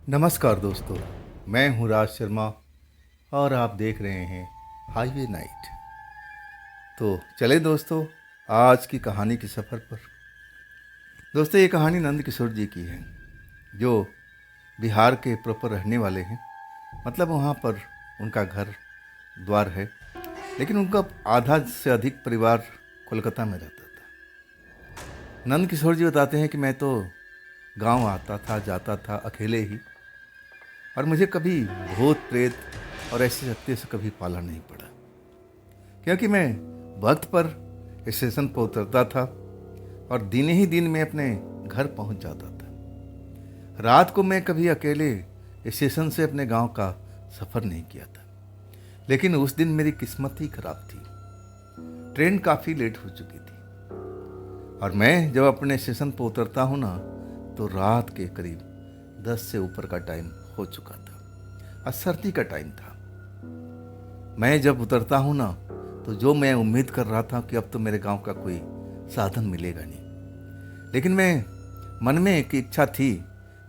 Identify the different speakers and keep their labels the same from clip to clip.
Speaker 1: नमस्कार दोस्तों, मैं हूं राज शर्मा और आप देख रहे हैं हाईवे नाइट। तो चले दोस्तों आज की कहानी के सफ़र पर। दोस्तों ये कहानी नंद किशोर जी की है, जो बिहार के प्रॉपर रहने वाले हैं। मतलब वहाँ पर उनका घर द्वार है, लेकिन उनका आधा से अधिक परिवार कोलकाता में रहता था। नंद किशोर जी बताते हैं कि मैं तो गांव आता था जाता था अकेले ही, और मुझे कभी भूत प्रेत और ऐसी शक्तियों से कभी पाला नहीं पड़ा, क्योंकि मैं वक्त पर स्टेशन पर उतरता था और दिन ही दिन में अपने घर पहुंच जाता था। रात को मैं कभी अकेले स्टेशन से अपने गांव का सफ़र नहीं किया था। लेकिन उस दिन मेरी किस्मत ही खराब थी। ट्रेन काफ़ी लेट हो चुकी थी और मैं जब अपने स्टेशन पर उतरता हूँ ना, तो रात के करीब 10 से ऊपर का टाइम हो चुका था और सर्दी का टाइम था। मैं जब उतरता हूँ ना, तो जो मैं उम्मीद कर रहा था कि अब तो मेरे गांव का कोई साधन मिलेगा नहीं, लेकिन मैं मन में एक इच्छा थी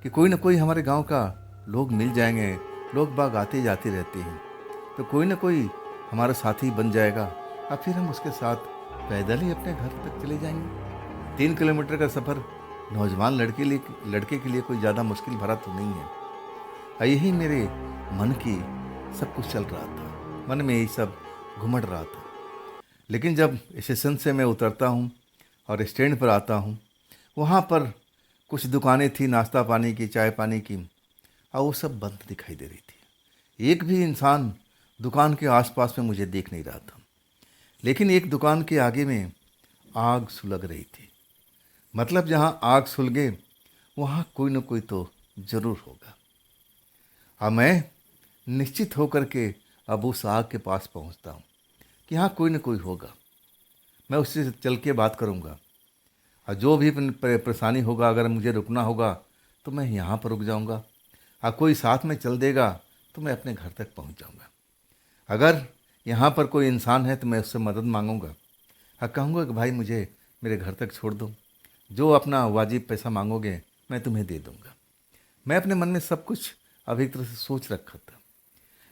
Speaker 1: कि कोई ना कोई हमारे गांव का लोग मिल जाएंगे। लोग बाग आते जाते रहते हैं, तो कोई ना कोई हमारा साथी बन जाएगा और फिर हम उसके साथ पैदल ही अपने घर तक चले जाएंगे। 3 किलोमीटर का सफ़र नौजवान लड़के के लिए कोई ज़्यादा मुश्किल भरा तो नहीं है। और यही मेरे मन की सब कुछ चल रहा था, मन में यही सब घुमड़ रहा था। लेकिन जब स्टेशन से मैं उतरता हूँ और स्टैंड पर आता हूँ, वहाँ पर कुछ दुकानें थी नाश्ता पानी की, चाय पानी की, और वो सब बंद दिखाई दे रही थी। एक भी इंसान दुकान के आसपास में मुझे देख नहीं रहा था। लेकिन एक दुकान के आगे में आग सुलग रही थी। मतलब जहाँ आग सुलगे वहाँ कोई न कोई तो ज़रूर होगा। अब मैं निश्चित होकर के अब उस आग के पास पहुँचता हूँ कि हाँ कोई न कोई होगा। मैं उससे चल के बात करूँगा और जो भी परेशानी होगा, अगर मुझे रुकना होगा तो मैं यहाँ पर रुक जाऊँगा, और कोई साथ में चल देगा तो मैं अपने घर तक पहुँच जाऊँगा। अगर यहाँ पर कोई इंसान है तो मैं उससे मदद मांगूँगा और कहूँगा कि भाई मुझे मेरे घर तक छोड़ दो, जो अपना वाजिब पैसा मांगोगे मैं तुम्हें दे दूँगा। मैं अपने मन में सब कुछ अब एक तरह से सोच रखा था।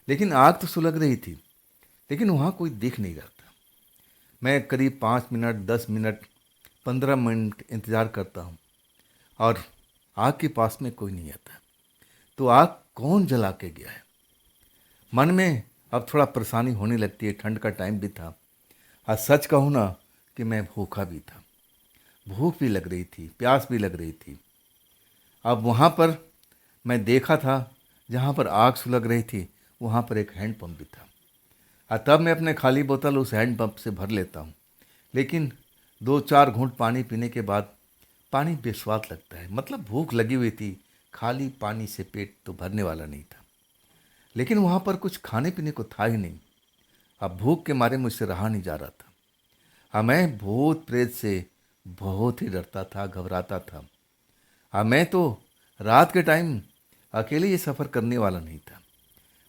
Speaker 1: लेकिन आग तो सुलग रही थी, लेकिन वहाँ कोई दिख नहीं रहा था। मैं करीब 5 मिनट, 10 मिनट, 15 मिनट इंतज़ार करता हूँ और आग के पास में कोई नहीं आता। तो आग कौन जला के गया है? मन में अब थोड़ा परेशानी होने लगती है। ठंड का टाइम भी था और सच कहूँ ना कि मैं भूखा भी था। भूख भी लग रही थी, प्यास भी लग रही थी। अब वहाँ पर मैं देखा था, जहाँ पर आग सुलग रही थी वहाँ पर एक हैंड पंप भी था, और तब मैं अपने खाली बोतल उस हैंड पंप से भर लेता हूँ। लेकिन 2-4 घूंट पानी पीने के बाद पानी बेस्वाद लगता है। मतलब भूख लगी हुई थी, खाली पानी से पेट तो भरने वाला नहीं था। लेकिन वहाँ पर कुछ खाने पीने को था ही नहीं। अब भूख के मारे मुझसे रहा नहीं जा रहा था। हाँ, मैं भूत प्रेत से बहुत ही डरता था, घबराता था। हाँ, मैं तो रात के टाइम अकेले ये सफ़र करने वाला नहीं था।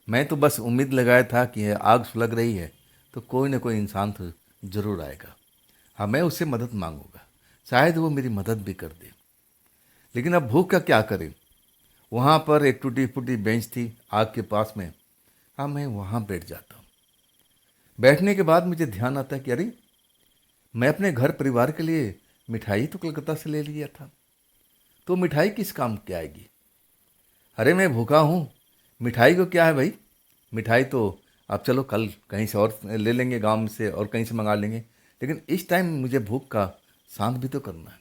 Speaker 1: मैं तो बस उम्मीद लगाया था कि यह आग सुलग रही है तो कोई ना कोई इंसान तो ज़रूर आएगा। हाँ, मैं उससे मदद मांगूंगा, शायद वो मेरी मदद भी कर दे। लेकिन अब भूख का क्या करें? वहाँ पर एक टूटी फूटी बेंच थी आग के पास में। हाँ, मैं वहाँ बैठ जाता हूँ। बैठने के बाद मुझे ध्यान आता है कि अरे, मैं अपने घर परिवार के लिए मिठाई तो कलकत्ता से ले लिया था, तो मिठाई किस काम की आएगी? अरे मैं भूखा हूँ, मिठाई को क्या है भाई? मिठाई तो अब चलो कल कहीं से और ले लेंगे, गांव में से और कहीं से मंगा लेंगे। लेकिन इस टाइम मुझे भूख का शांत भी तो करना है।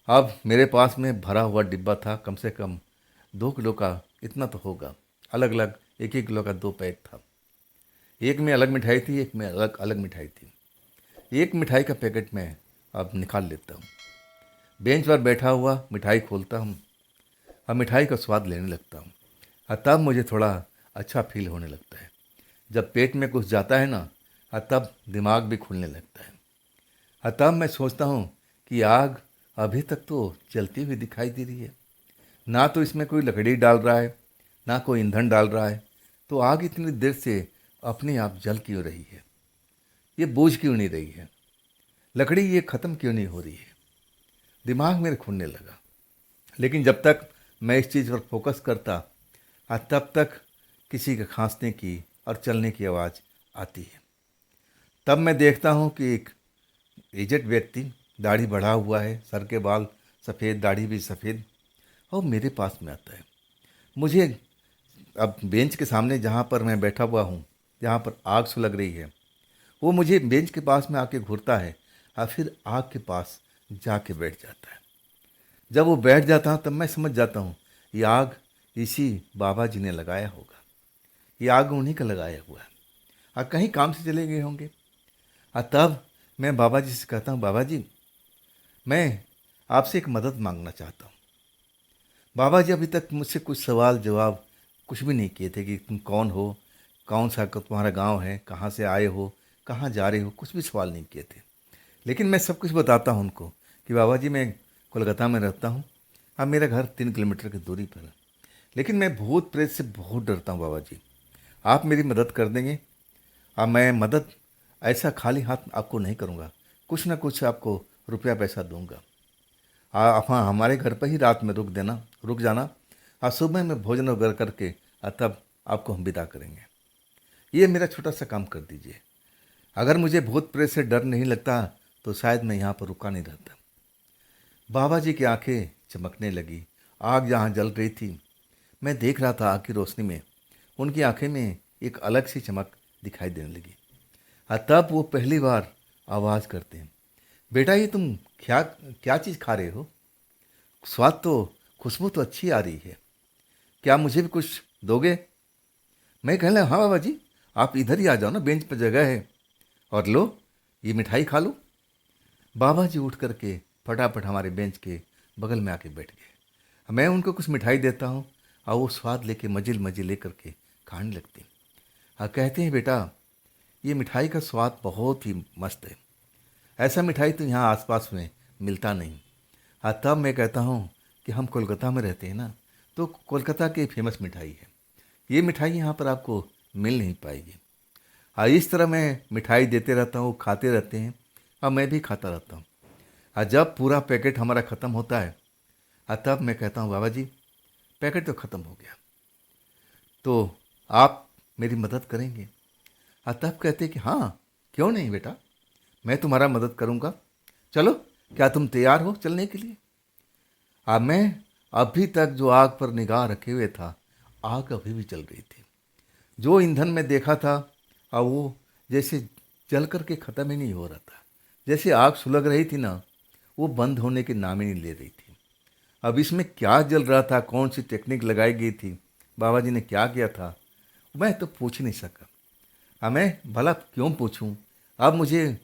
Speaker 1: अब मेरे पास में भरा हुआ डिब्बा था, कम से कम 2 किलो का इतना तो होगा। अलग अलग 1-1 किलो का 2 पैक था। एक में अलग मिठाई थी, एक में अलग अलग मिठाई थी। एक मिठाई का पैकेट मैं अब निकाल लेता हूँ। बेंच पर बैठा हुआ मिठाई खोलता हूँ और मिठाई का स्वाद लेने लगता हूँ। और तब मुझे थोड़ा अच्छा फील होने लगता है। जब पेट में कुछ जाता है ना, और तब दिमाग भी खुलने लगता है। और तब मैं सोचता हूँ कि आग अभी तक तो जलती हुई दिखाई दे रही है। ना तो इसमें कोई लकड़ी डाल रहा है, ना कोई ईंधन डाल रहा है। तो आग इतनी देर से अपने आप जल क्यों रही है? ये बूझ क्यों नहीं रही है? लकड़ी ये ख़त्म क्यों नहीं हो रही है? दिमाग मेरे खुलने लगा। लेकिन जब तक मैं इस चीज़ पर फोकस करता तब तक किसी के खांसने की और चलने की आवाज़ आती है। तब मैं देखता हूँ कि एक एजेड व्यक्ति, दाढ़ी बढ़ा हुआ है, सर के बाल सफ़ेद, दाढ़ी भी सफ़ेद, और मेरे पास में आता है। मुझे अब बेंच के सामने जहाँ पर मैं बैठा हुआ हूँ, जहाँ पर आग सुलग रही है, वो मुझे बेंच के पास में आके घूरता है और फिर आग के पास जाके बैठ जाता है। जब वो बैठ जाता हूँ तब मैं समझ जाता हूँ ये आग इसी बाबा जी ने लगाया होगा, ये आग उन्हीं का लगाया हुआ है और कहीं काम से चले गए होंगे। और तब मैं बाबा जी से कहता हूँ, बाबा जी मैं आपसे एक मदद मांगना चाहता हूँ। बाबा जी अभी तक मुझसे कुछ सवाल जवाब कुछ भी नहीं किए थे कि तुम कौन हो, कौन सा तुम्हारा गांव है, कहाँ से आए हो, कहाँ जा रहे हो, कुछ भी सवाल नहीं किए थे। लेकिन मैं सब कुछ बताता हूँ उनको कि बाबा जी मैं कोलकाता में रहता हूँ, अब मेरा घर 3 किलोमीटर की दूरी पर है, लेकिन मैं भूत प्रेत से बहुत डरता हूँ। बाबा जी आप मेरी मदद कर देंगे? अब मैं मदद ऐसा खाली हाथ आपको नहीं करूँगा, कुछ ना कुछ आपको रुपया पैसा दूंगा। आप हाँ हमारे घर पर ही रात में रुक जाना, और सुबह में भोजन वगैरह करके तब आपको हम विदा करेंगे। ये मेरा छोटा सा काम कर दीजिए। अगर मुझे भूत प्रेत से डर नहीं लगता तो शायद मैं यहाँ पर रुका नहीं रहता। बाबा जी की आंखें चमकने लगी। आग जहाँ जल रही थी मैं देख रहा था, आग की रोशनी में उनकी आंखें में एक अलग सी चमक दिखाई देने लगी। तब वो पहली बार आवाज़ करते हैं, बेटा ये तुम क्या क्या चीज़ खा रहे हो? स्वाद तो, खुशबू तो अच्छी आ रही है, क्या मुझे भी कुछ दोगे? मैं कहने लगा, हाँ बाबा जी आप इधर ही आ जाओ ना, बेंच पर जगह है, और लो ये मिठाई खा लो। बाबा जी उठ करके फटाफट हमारे बेंच के बगल में आके बैठ गए। मैं उनको कुछ मिठाई देता हूँ और वो स्वाद लेके मजे मजे लेकर के खाने लगते हैं। कहते हैं, बेटा ये मिठाई का स्वाद बहुत ही मस्त है, ऐसा मिठाई तो यहाँ आसपास में मिलता नहीं। तब मैं कहता हूँ कि हम कोलकाता में रहते हैं ना, तो कोलकाता की फेमस मिठाई है, ये मिठाई यहाँ पर आपको मिल नहीं पाएगी। इस तरह मैं मिठाई देते रहता हूँ, खाते रहते हैं और मैं भी खाता रहता हूँ। जब पूरा पैकेट हमारा ख़त्म होता है तब मैं कहता हूँ, बाबा जी पैकेट तो ख़त्म हो गया, तो आप मेरी मदद करेंगे? तब कहते कि हाँ क्यों नहीं बेटा, मैं तुम्हारा मदद करूँगा, चलो क्या तुम तैयार हो चलने के लिए? मैं अभी तक जो आग पर निगाह रखे हुए था, आग अभी भी जल रही थी। जो ईंधन में देखा था वो जैसे जल करके ख़त्म ही नहीं हो रहा था। जैसे आग सुलग रही थी ना, वो बंद होने के नाम ही नहीं ले रही थी। अब इसमें क्या जल रहा था, कौन सी टेक्निक लगाई गई थी, बाबा जी ने क्या किया था, मैं तो पूछ नहीं सका। मैं भला क्यों पूछूं? अब मुझे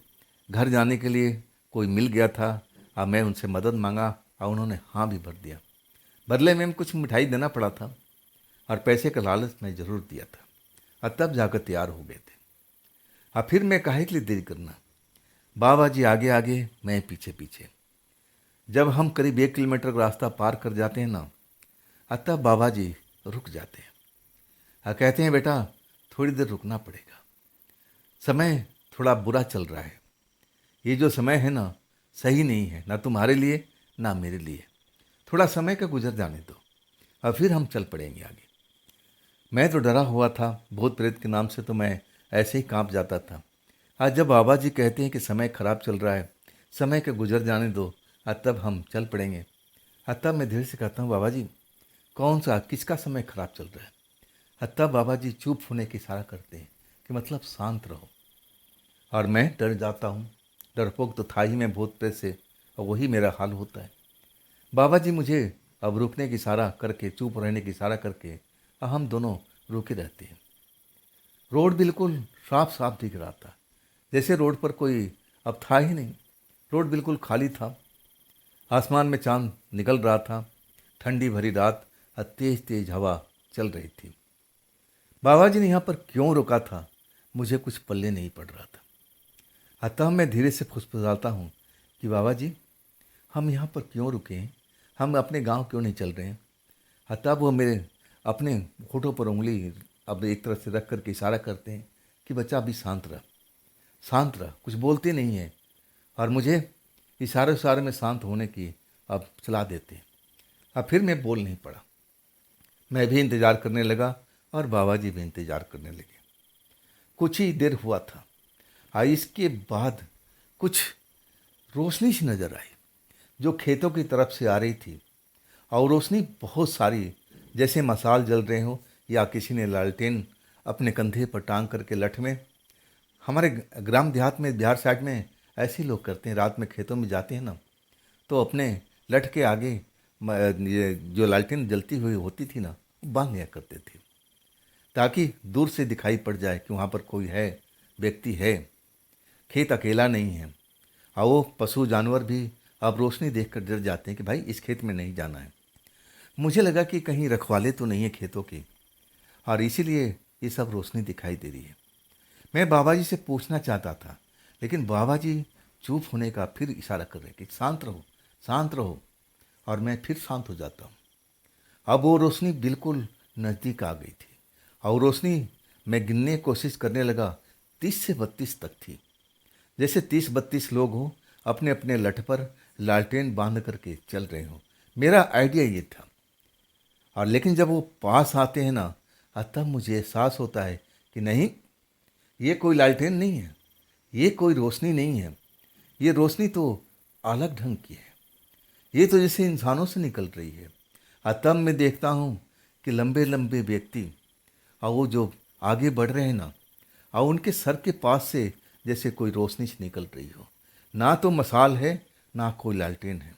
Speaker 1: घर जाने के लिए कोई मिल गया था। अब मैं उनसे मदद मांगा और उन्होंने हाँ भी भर दिया। बदले में कुछ मिठाई देना पड़ा था और पैसे का लालच मैं ज़रूर दिया था, और तब जाकर तैयार हो गए थे। फिर मैं काहे के लिए देरी करना? बाबा जी आगे आगे, मैं पीछे पीछे। जब हम करीब 1 किलोमीटर का रास्ता पार कर जाते हैं ना, तब बाबा जी रुक जाते हैं और कहते हैं, बेटा थोड़ी देर रुकना पड़ेगा, समय थोड़ा बुरा चल रहा है, ये जो समय है ना सही नहीं है, ना तुम्हारे लिए ना मेरे लिए, थोड़ा समय का गुजर जाने दो और फिर हम चल पड़ेंगे आगे। मैं तो डरा हुआ था, भूत प्रेत के नाम से तो मैं ऐसे ही कांप जाता था। आज जब बाबा जी कहते हैं कि समय खराब चल रहा है, समय का गुजर जाने दो और तब हम चल पड़ेंगे, और तब मैं धीरे से कहता हूँ, बाबा जी कौन सा किसका समय खराब चल रहा है? और तब बाबा जी चुप होने की इशारा करते हैं कि मतलब शांत रहो। और मैं डर जाता हूँ, डरपोक तो था ही मैं भूत प्रेत से, और वही मेरा हाल होता है। बाबा जी मुझे अब रुकने की इशारा करके, चुप रहने की इशारा करके, और हम दोनों रुके रहते हैं। रोड बिल्कुल साफ साफ दिख रहा था, जैसे रोड पर कोई अब था ही नहीं। रोड बिल्कुल खाली था, आसमान में चांद निकल रहा था, ठंडी भरी रात और तेज तेज हवा चल रही थी। बाबा जी ने यहाँ पर क्यों रोका था मुझे कुछ पल्ले नहीं पड़ रहा था। अतः मैं धीरे से फुसफुसाता हूँ कि बाबा जी हम यहाँ पर क्यों रुके हैं, हम अपने गांव क्यों नहीं चल रहे हैं? तब वो मेरे अपने होठों पर उंगली अब एक तरफ से रख करके इशारा करते हैं कि बच्चा अभी शांत रह, शांत रह, कुछ बोलते नहीं है, और मुझे इशारे इशारे में शांत होने की अब सलाह देते हैं। अब फिर मैं बोल नहीं पड़ा। मैं भी इंतज़ार करने लगा और बाबा जी भी इंतज़ार करने लगे। कुछ ही देर हुआ था। इसके बाद कुछ रोशनी सी नज़र आई जो खेतों की तरफ से आ रही थी, और रोशनी बहुत सारी, जैसे मसाल जल रहे हो या किसी ने लालटेन अपने कंधे पर टांग करके लठ में। हमारे ग्राम देहात में, बिहार साइड में ऐसे ही लोग करते हैं, रात में खेतों में जाते हैं ना, तो अपने लठ के आगे ये जो लालटेन जलती हुई होती थी ना, वो बांध लिया करते थे ताकि दूर से दिखाई पड़ जाए कि वहाँ पर कोई है, व्यक्ति है, खेत अकेला नहीं है। और वो पशु जानवर भी अब रोशनी देखकर डर जाते हैं कि भाई इस खेत में नहीं जाना है। मुझे लगा कि कहीं रखवाले तो नहीं है खेतों के, और इसीलिए ये सब रोशनी दिखाई दे रही है। मैं बाबा जी से पूछना चाहता था, लेकिन बाबा जी चुप होने का फिर इशारा कर रहे कि शांत रहो, शांत रहो, और मैं फिर शांत हो जाता हूँ। अब वो रोशनी बिल्कुल नज़दीक आ गई थी, और रोशनी मैं गिनने की कोशिश करने लगा, 30 से 32 तक थी। जैसे 30-32 लोग हों, अपने अपने लठ पर लालटेन बांध करके चल रहे हों। मेरा आइडिया ये था। और लेकिन जब वो पास आते हैं ना, तब मुझे एहसास होता है कि नहीं, ये कोई लालटेन नहीं है, ये कोई रोशनी नहीं है, ये रोशनी तो अलग ढंग की है। ये तो जैसे इंसानों से निकल रही है। तब मैं देखता हूँ कि लंबे लंबे व्यक्ति, और वो जो आगे बढ़ रहे हैं ना, और उनके सर के पास से जैसे कोई रोशनी से निकल रही हो। ना तो मसाल है, ना कोई लालटेन है।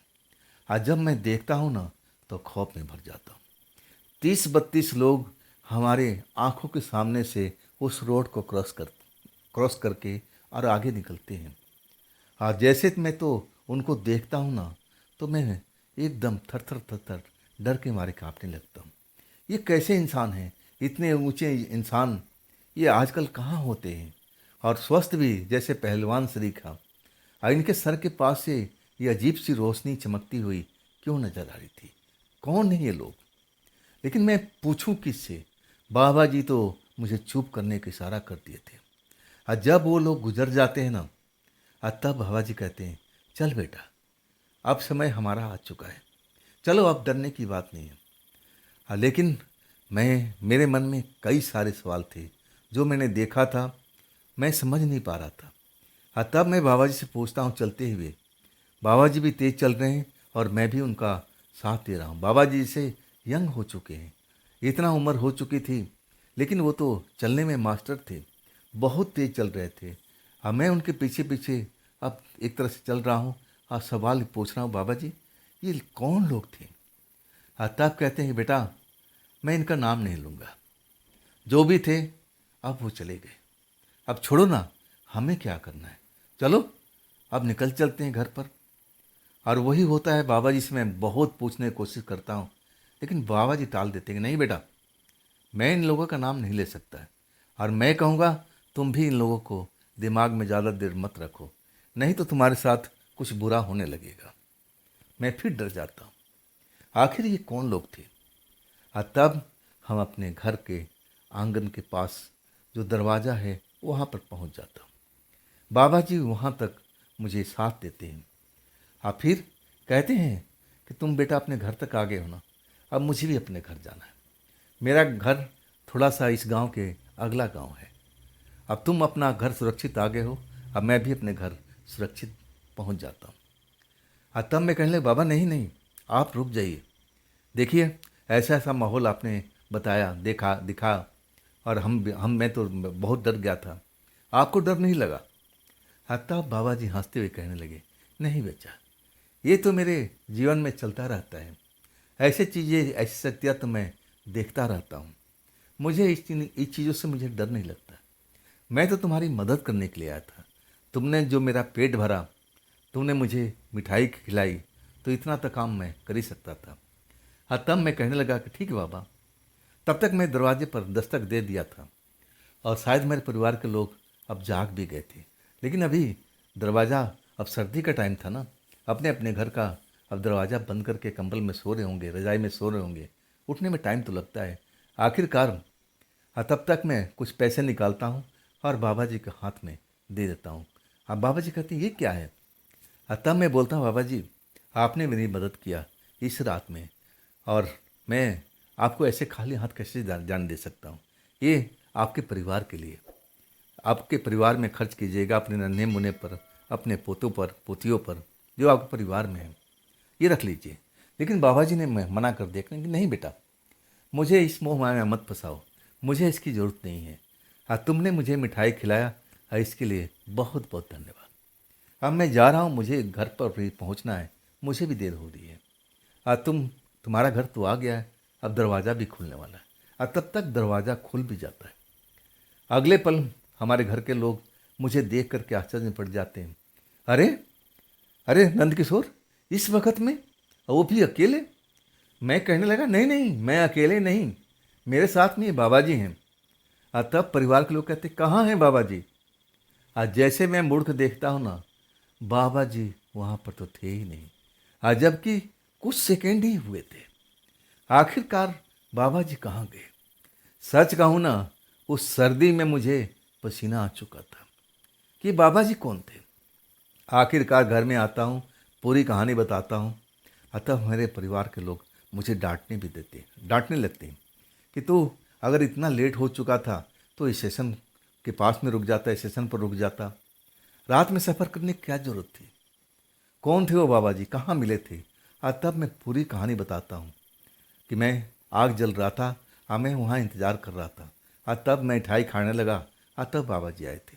Speaker 1: आज जब मैं देखता हूँ ना, तो खौफ में भर जाता हूँ। 30-32 लोग हमारे आंखों के सामने से उस रोड को क्रॉस करके और आगे निकलते हैं। जैसे मैं तो उनको देखता हूँ ना, तो मैं एकदम थर थर थर थर डर के मारे कांपने लगता हूँ। ये कैसे इंसान हैं, इतने ऊंचे इंसान ये आजकल कहाँ होते हैं, और स्वस्थ भी जैसे पहलवान सरीखा। और इनके सर के पास से ये अजीब सी रोशनी चमकती हुई क्यों नजर आ रही थी? कौन है ये लोग? लेकिन मैं पूछूं किससे? बाबा जी तो मुझे चुप करने का इशारा कर दिए थे। और जब वो लोग गुजर जाते हैं ना, तब बाबा जी कहते हैं, चल बेटा, अब समय हमारा आ चुका है, चलो अब डरने की बात नहीं है। लेकिन मेरे मन में कई सारे सवाल थे जो मैंने देखा था, मैं समझ नहीं पा रहा था। तब मैं बाबा जी से पूछता हूँ चलते हुए। बाबा जी भी तेज चल रहे हैं और मैं भी उनका साथ दे रहा हूँ। बाबा जी से यंग हो चुके हैं, इतना उम्र हो चुकी थी, लेकिन वो तो चलने में मास्टर थे, बहुत तेज चल रहे थे। अब मैं उनके पीछे पीछे अब एक तरह से चल रहा हूँ और सवाल पूछ रहा हूँ, बाबा जी ये कौन लोग थे? तब कहते हैं, बेटा मैं इनका नाम नहीं लूँगा, जो भी थे अब वो चले गए, अब छोड़ो ना, हमें क्या करना है, चलो अब निकल चलते हैं घर पर। और वही होता है, बाबा जी से मैं बहुत पूछने की कोशिश करता हूँ, लेकिन बाबा जी टाल देते हैं कि नहीं बेटा, मैं इन लोगों का नाम नहीं ले सकता है, और मैं कहूँगा तुम भी इन लोगों को दिमाग में ज़्यादा देर मत रखो, नहीं तो तुम्हारे साथ कुछ बुरा होने लगेगा। मैं फिर डर जाता हूँ, आखिर ये कौन लोग थे? और तब हम अपने घर के आंगन के पास जो दरवाज़ा है वहाँ पर पहुँच जाता हूँ। बाबा जी वहाँ तक मुझे साथ देते हैं, और फिर कहते हैं कि तुम बेटा अपने घर तक आ गए हो ना, अब मुझे भी अपने घर जाना है। मेरा घर थोड़ा सा इस गांव के अगला गांव है, अब तुम अपना घर सुरक्षित आ गए हो, अब मैं भी अपने घर सुरक्षित पहुंच जाता हूं। तब मैं कहने लगा, बाबा नहीं नहीं, आप रुक जाइए, देखिए ऐसा ऐसा माहौल आपने बताया, देखा दिखा, और मैं तो बहुत डर गया था, आपको डर नहीं लगा? तब बाबा जी हंसते हुए कहने लगे, नहीं बच्चा, ये तो मेरे जीवन में चलता रहता है, ऐसे चीज़ें, ऐसी शक्तियाँ तो मैं देखता रहता हूँ, मुझे इस चीज़ों से मुझे डर नहीं लगता। मैं तो तुम्हारी मदद करने के लिए आया था, तुमने जो मेरा पेट भरा, तुमने मुझे मिठाई खिलाई, तो इतना तो काम मैं कर ही सकता था। तब मैं कहने लगा कि ठीक है बाबा। तब तक मैं दरवाजे पर दस्तक दे दिया था, और शायद मेरे परिवार के लोग अब जाग भी गए थे, लेकिन अभी दरवाज़ा, अब सर्दी का टाइम था ना, अपने अपने घर का अब दरवाज़ा बंद करके कंबल में सो रहे होंगे, रज़ाई में सो रहे होंगे, उठने में टाइम तो लगता है। आखिरकार तब तक मैं कुछ पैसे निकालता हूँ और बाबा जी के हाथ में दे देता हूँ। अब बाबा जी कहते हैं, ये क्या है? तब मैं बोलता हूँ, बाबा जी आपने मेरी मदद किया इस रात में, और मैं आपको ऐसे खाली हाथ कैसे जाने दे सकता हूँ। ये आपके परिवार के लिए, आपके परिवार में खर्च कीजिएगा, अपने नन्हे मुन्ने पर, अपने पोतों पर, पोतियों पर, जो आपके परिवार में है, ये रख लीजिए। लेकिन बाबा जी ने मना कर दिया कि नहीं बेटा, मुझे इस मोह माया में मत फंसाओ, मुझे इसकी ज़रूरत नहीं है। हाँ, तुमने मुझे मिठाई खिलाया, हाँ, इसके लिए बहुत बहुत धन्यवाद। अब मैं जा रहा हूँ, मुझे घर पर भी पहुँचना है, मुझे भी देर हो रही है। हाँ, तुम्हारा घर तो आ गया है, अब दरवाज़ा भी खुलने वाला है। और तब तक दरवाज़ा खुल भी जाता है। अगले पल हमारे घर के लोग मुझे देख करके आश्चर्य में पड़ जाते हैं। अरे अरे नंद किशोर, इस वक्त में, वो भी अकेले? मैं कहने लगा नहीं नहीं, मैं अकेले नहीं, मेरे साथ में ये बाबा जी हैं। तब परिवार के लोग कहते कहाँ हैं बाबा जी? आज जैसे मैं मुड़ के देखता हूँ ना, बाबा जी वहाँ पर तो थे ही नहीं। आज जबकि कुछ सेकेंड ही हुए थे। आखिरकार बाबा जी कहाँ गए? सच कहूँ ना, उस सर्दी में मुझे पसीना आ चुका था कि बाबा जी कौन थे। आखिरकार घर में आता हूँ, पूरी कहानी बताता हूँ। अतः मेरे परिवार के लोग मुझे डांटने लगते हैं कि तू अगर इतना लेट हो चुका था तो स्टेशन के पास में रुक जाता, स्टेशन पर रुक जाता। रात में सफ़र करने की क्या ज़रूरत थी? कौन थे वो बाबा जी, कहाँ मिले थे? तब मैं पूरी कहानी बताता हूँ कि मैं आग जल रहा था, मैं वहाँ इंतज़ार कर रहा था। तब मैं मिठाई खाने लगा, तब बाबा जी आए थे।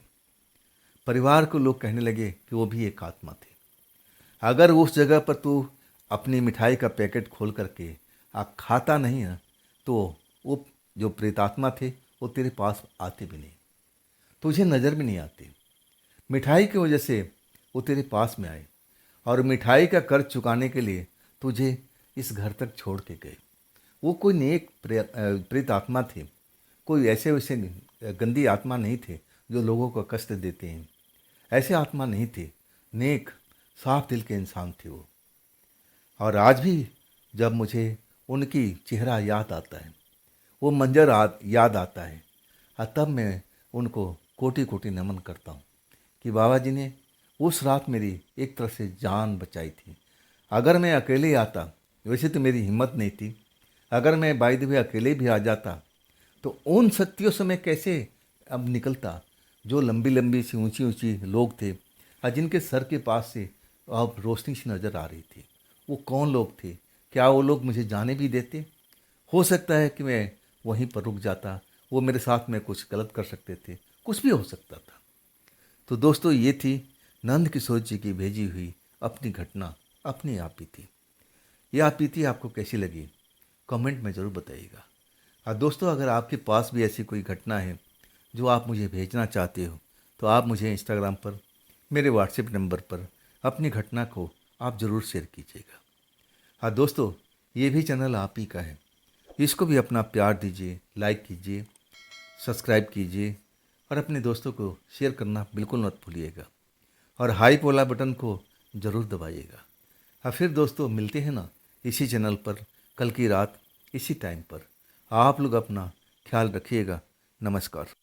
Speaker 1: परिवार को लोग कहने लगे कि वो भी एक आत्मा थे। अगर उस जगह पर तू अपनी मिठाई का पैकेट खोल करके खाता नहीं है तो वो जो प्रेतात्मा थे वो तेरे पास आते भी नहीं, तुझे नज़र भी नहीं आते। मिठाई की वजह से वो तेरे पास में आए और मिठाई का कर्ज चुकाने के लिए तुझे इस घर तक छोड़ के गए। वो कोई नेक प्रेत आत्मा थे, कोई ऐसे वैसे गंदी आत्मा नहीं थे जो लोगों को कष्ट देते हैं। ऐसे आत्मा नहीं थे, नेक साफ दिल के इंसान थे वो। और आज भी जब मुझे उनकी चेहरा याद आता है, वो मंजर याद आता है, तब मैं उनको कोटि कोटि नमन करता हूँ कि बाबा जी ने उस रात मेरी एक तरह से जान बचाई थी। अगर मैं अकेले आता, वैसे तो मेरी हिम्मत नहीं थी, अगर मैं बाय द वे अकेले भी आ जाता तो उन शक्तियों से मैं कैसे अब निकलता, जो लंबी लंबी सी ऊंची ऊंची लोग थे और जिनके सर के पास से अब रोशनी सी नज़र आ रही थी। वो कौन लोग थे? क्या वो लोग मुझे जाने भी देते? हो सकता है कि मैं वहीं पर रुक जाता, वो मेरे साथ में कुछ गलत कर सकते थे, कुछ भी हो सकता था। तो दोस्तों, ये थी नंद किशोर जी की भेजी हुई अपनी घटना, अपनी आप बीती। ये आप बीती आपको कैसी लगी, कमेंट में ज़रूर बताइएगा। और दोस्तों, अगर आपके पास भी ऐसी कोई घटना है जो आप मुझे भेजना चाहते हो तो आप मुझे इंस्टाग्राम पर, मेरे व्हाट्सएप नंबर पर अपनी घटना को आप ज़रूर शेयर कीजिएगा। हाँ दोस्तों, ये भी चैनल आप ही का है, इसको भी अपना प्यार दीजिए, लाइक कीजिए, सब्सक्राइब कीजिए और अपने दोस्तों को शेयर करना बिल्कुल मत भूलिएगा। और हाइप वाला बटन को ज़रूर दबाइएगा। हाँ फिर दोस्तों, मिलते हैं ना इसी चैनल पर कल की रात इसी टाइम पर। आप लोग अपना ख्याल रखिएगा। नमस्कार।